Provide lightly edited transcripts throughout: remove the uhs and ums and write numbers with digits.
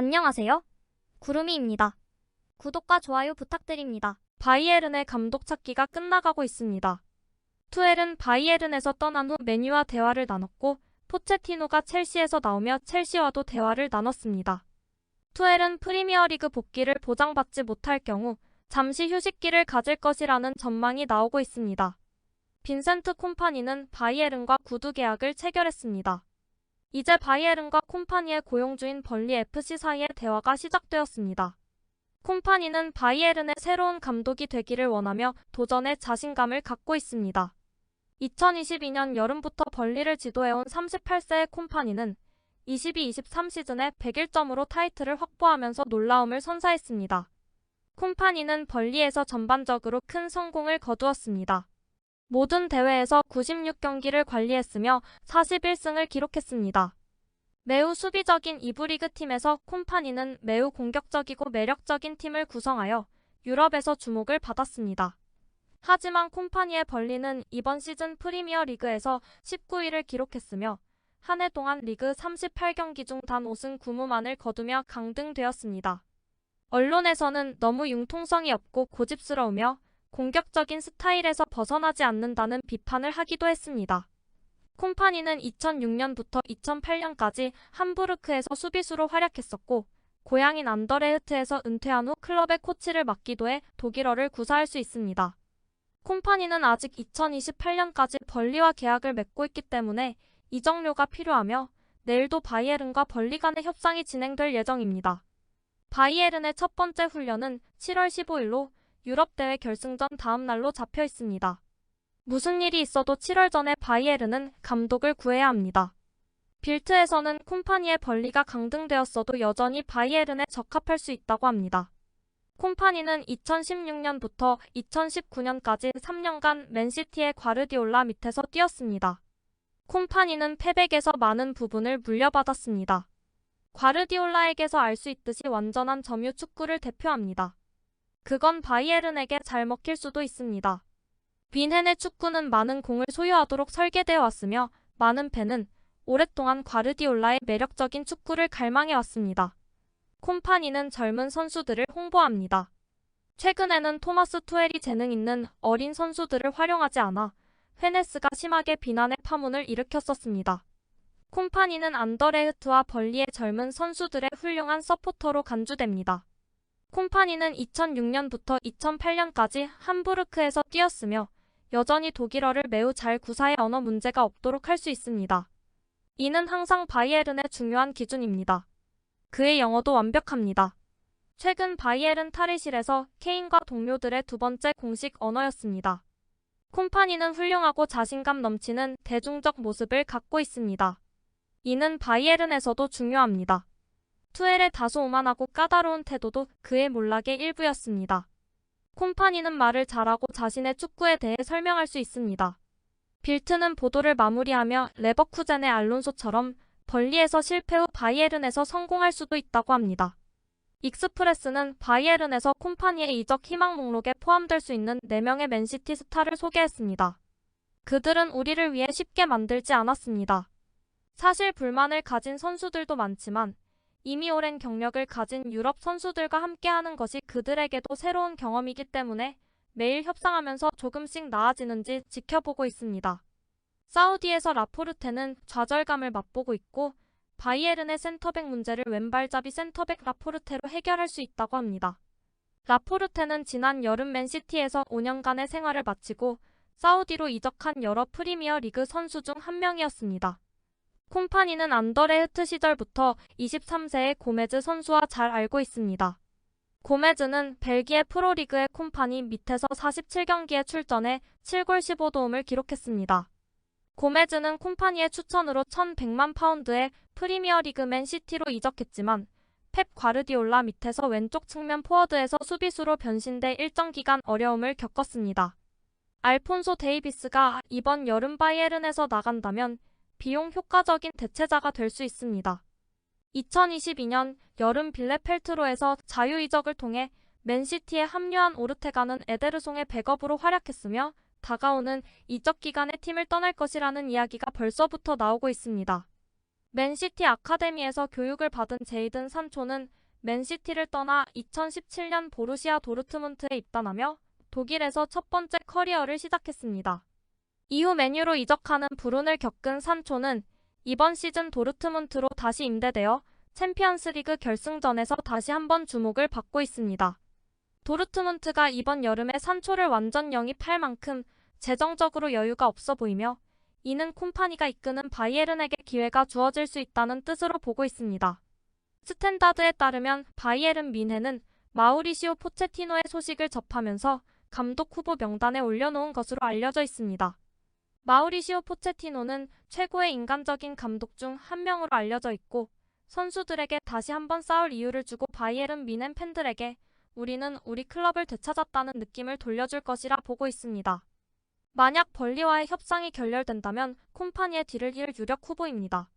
안녕하세요. 구름이입니다. 구독과 좋아요 부탁드립니다. 바이에른의 감독 찾기가 끝나가고 있습니다. 투엘은 바이에른에서 떠난 후 맨유와 대화를 나눴고 포체티노가 첼시에서 나오며 첼시와도 대화를 나눴습니다. 투엘은 프리미어리그 복귀를 보장받지 못할 경우 잠시 휴식기를 가질 것이라는 전망이 나오고 있습니다. 빈센트 콤파니는 바이에른과 구두 계약을 체결했습니다. 이제 바이에른과 콤파니의 고용주인 벌리 FC 사이의 대화가 시작되었습니다. 콤파니는 바이에른의 새로운 감독이 되기를 원하며 도전에 자신감을 갖고 있습니다. 2022년 여름부터 벌리를 지도해온 38세의 콤파니는 22-23 시즌에 101점으로 타이틀을 확보하면서 놀라움을 선사했습니다. 콤파니는 벌리에서 전반적으로 큰 성공을 거두었습니다. 모든 대회에서 96경기를 관리했으며 41승을 기록했습니다. 매우 수비적인 2부 리그 팀에서 콤파니는 매우 공격적이고 매력적인 팀을 구성하여 유럽에서 주목을 받았습니다. 하지만 콤파니의 벌리는 이번 시즌 프리미어 리그에서 19위를 기록했으며 한 해 동안 리그 38경기 중 단 5승 9무만을 거두며 강등되었습니다. 언론에서는 너무 융통성이 없고 고집스러우며 공격적인 스타일에서 벗어나지 않는다는 비판을 하기도 했습니다. 콤파니는 2006년부터 2008년까지 함부르크에서 수비수로 활약했었고 고향인 안더레흐트에서 은퇴한 후 클럽의 코치를 맡기도 해 독일어를 구사할 수 있습니다. 콤파니는 아직 2028년까지 벌리와 계약을 맺고 있기 때문에 이적료가 필요하며 내일도 바이에른과 벌리 간의 협상이 진행될 예정입니다. 바이에른의 첫 번째 훈련은 7월 15일로 유럽대회 결승전 다음 날로 잡혀 있습니다. 무슨 일이 있어도 7월 전에 바이에른은 감독을 구해야 합니다. 빌트에서는 콤파니의 벌리가 강등되었어도 여전히 바이에른에 적합할 수 있다고 합니다. 콤파니는 2016년부터 2019년까지 3년간 맨시티의 과르디올라 밑에서 뛰었습니다. 콤파니는 패백에서 많은 부분을 물려받았습니다. 과르디올라에게서 알 수 있듯이 완전한 점유 축구를 대표합니다. 그건 바이에른에게 잘 먹힐 수도 있습니다. 빈헨의 축구는 많은 공을 소유하도록 설계되어 왔으며 많은 팬은 오랫동안 과르디올라의 매력적인 축구를 갈망해 왔습니다. 콤파니는 젊은 선수들을 홍보합니다. 최근에는 토마스 투엘이 재능 있는 어린 선수들을 활용하지 않아 헤네스가 심하게 비난의 파문을 일으켰었습니다. 콤파니는 안더레흐트와 벌리의 젊은 선수들의 훌륭한 서포터로 간주됩니다. 콤파니는 2006년부터 2008년까지 함부르크에서 뛰었으며 여전히 독일어를 매우 잘 구사해 언어 문제가 없도록 할 수 있습니다. 이는 항상 바이에른의 중요한 기준입니다. 그의 영어도 완벽합니다. 최근 바이에른 탈의실에서 케인과 동료들의 두 번째 공식 언어였습니다. 콤파니는 훌륭하고 자신감 넘치는 대중적 모습을 갖고 있습니다. 이는 바이에른에서도 중요합니다. 투엘의 다소 오만하고 까다로운 태도도 그의 몰락의 일부였습니다. 콤파니는 말을 잘하고 자신의 축구에 대해 설명할 수 있습니다. 빌트는 보도를 마무리하며 레버쿠젠의 알론소처럼 벌리에서 실패 후 바이에른에서 성공할 수도 있다고 합니다. 익스프레스는 바이에른에서 콤파니의 이적 희망 목록에 포함될 수 있는 4명의 맨시티 스타를 소개했습니다. 그들은 우리를 위해 쉽게 만들지 않았습니다. 사실 불만을 가진 선수들도 많지만 이미 오랜 경력을 가진 유럽 선수들과 함께하는 것이 그들에게도 새로운 경험이기 때문에 매일 협상하면서 조금씩 나아지는지 지켜보고 있습니다. 사우디에서 라포르테는 좌절감을 맛보고 있고 바이에른의 센터백 문제를 왼발잡이 센터백 라포르테로 해결할 수 있다고 합니다. 라포르테는 지난 여름 맨시티에서 5년간의 생활을 마치고 사우디로 이적한 여러 프리미어 리그 선수 중 한 명이었습니다. 콤파니는 안더레흐트 시절부터 23세의 고메즈 선수와 잘 알고 있습니다. 고메즈는 벨기에 프로리그의 콤파니 밑에서 47경기에 출전해 7골 15도움을 기록했습니다. 고메즈는 콤파니의 추천으로 1,100만 파운드의 프리미어리그 맨시티로 이적했지만 펩 과르디올라 밑에서 왼쪽 측면 포워드에서 수비수로 변신돼 일정 기간 어려움을 겪었습니다. 알폰소 데이비스가 이번 여름 바이에른에서 나간다면 비용 효과적인 대체자가 될 수 있습니다. 2022년 여름 빌레펠트로에서 자유이적을 통해 맨시티에 합류한 오르테가는 에데르송의 백업으로 활약했으며 다가오는 이적 기간에 팀을 떠날 것이라는 이야기가 벌써부터 나오고 있습니다. 맨시티 아카데미에서 교육을 받은 제이든 산초는 맨시티를 떠나 2017년 보루시아 도르트문트에 입단하며 독일에서 첫 번째 커리어를 시작했습니다. 이후 맨유로 이적하는 불운을 겪은 산초는 이번 시즌 도르트문트로 다시 임대되어 챔피언스리그 결승전에서 다시 한번 주목을 받고 있습니다. 도르트문트가 이번 여름에 산초를 완전 영입할 만큼 재정적으로 여유가 없어 보이며 이는 콤파니가 이끄는 바이에른에게 기회가 주어질 수 있다는 뜻으로 보고 있습니다. 스탠다드에 따르면 바이에른 뮌헨은 마우리시오 포체티노의 소식을 접하면서 감독 후보 명단에 올려놓은 것으로 알려져 있습니다. 마우리시오 포체티노는 최고의 인간적인 감독 중 한 명으로 알려져 있고 선수들에게 다시 한번 싸울 이유를 주고 바이에른 뮌헨 팬들에게 우리는 우리 클럽을 되찾았다는 느낌을 돌려줄 것이라 보고 있습니다. 만약 벌리와의 협상이 결렬된다면 콤파니의 뒤를 이을 유력 후보입니다.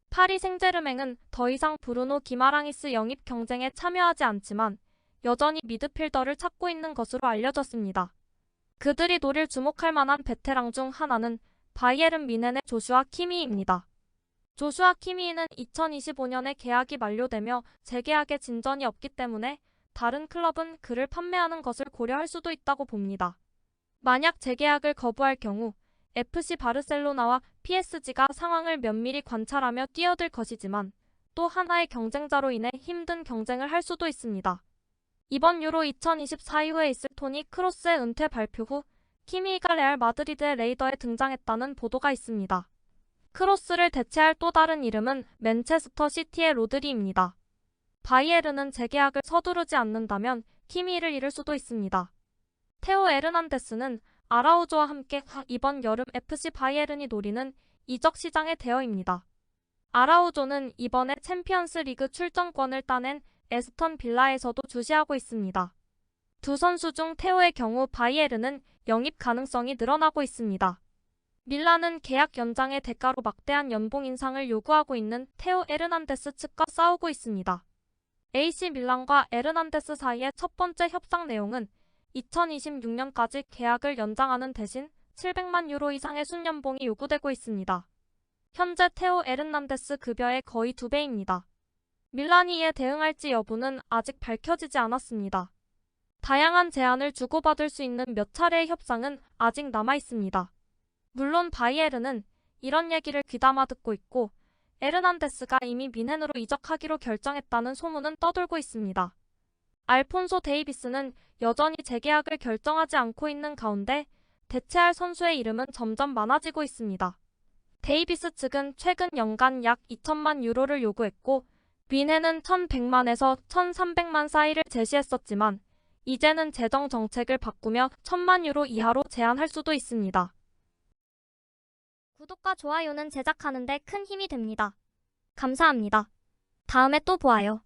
파리 생제르맹은 더 이상 브루노 기마랑이스 영입 경쟁에 참여하지 않지만 여전히 미드필더를 찾고 있는 것으로 알려졌습니다. 그들이 노릴 주목할 만한 베테랑 중 하나는 바이에른 뮌헨의 조슈아 키미히입니다. 조슈아 키미히는 2025년에 계약이 만료되며 재계약에 진전이 없기 때문에 다른 클럽은 그를 판매하는 것을 고려할 수도 있다고 봅니다. 만약 재계약을 거부할 경우 FC 바르셀로나와 PSG가 상황을 면밀히 관찰하며 뛰어들 것이지만 또 하나의 경쟁자로 인해 힘든 경쟁을 할 수도 있습니다. 이번 유로 2024 이후에 있을 토니 크로스의 은퇴 발표 후 키미히가 레알 마드리드의 레이더에 등장했다는 보도가 있습니다. 크로스를 대체할 또 다른 이름은 맨체스터 시티의 로드리입니다. 바이에른은 재계약을 서두르지 않는다면 키미히를 잃을 수도 있습니다. 테오 에르난데스는 아라우조와 함께 이번 여름 FC 바이에른이 노리는 이적 시장의 대어입니다. 아라우조는 이번에 챔피언스 리그 출전권을 따낸 에스턴 빌라에서도 주시하고 있습니다. 두 선수 중 테오의 경우 바이에른은 영입 가능성이 늘어나고 있습니다. 밀란은 계약 연장의 대가로 막대한 연봉 인상을 요구하고 있는 테오 에르난데스 측과 싸우고 있습니다. AC 밀란과 에르난데스 사이의 첫 번째 협상 내용은 2026년까지 계약을 연장하는 대신 700만 유로 이상의 순연봉이 요구되고 있습니다. 현재 테오 에르난데스 급여의 거의 2배입니다. 밀란이 이에 대응할지 여부는 아직 밝혀지지 않았습니다. 다양한 제안을 주고받을 수 있는 몇 차례의 협상은 아직 남아 있습니다. 물론 바이에른은 이런 얘기를 귀담아 듣고 있고 에르난데스가 이미 뮌헨으로 이적하기로 결정했다는 소문은 떠돌고 있습니다. 알폰소 데이비스는 여전히 재계약을 결정하지 않고 있는 가운데 대체할 선수의 이름은 점점 많아지고 있습니다. 데이비스 측은 최근 연간 약 2천만 유로를 요구했고 뮌헨은 1,100만에서 1,300만 사이를 제시했었지만 이제는 재정 정책을 바꾸며 1,000만 유로 이하로 제한할 수도 있습니다. 구독과 좋아요는 제작하는 데 큰 힘이 됩니다. 감사합니다. 다음에 또 보아요.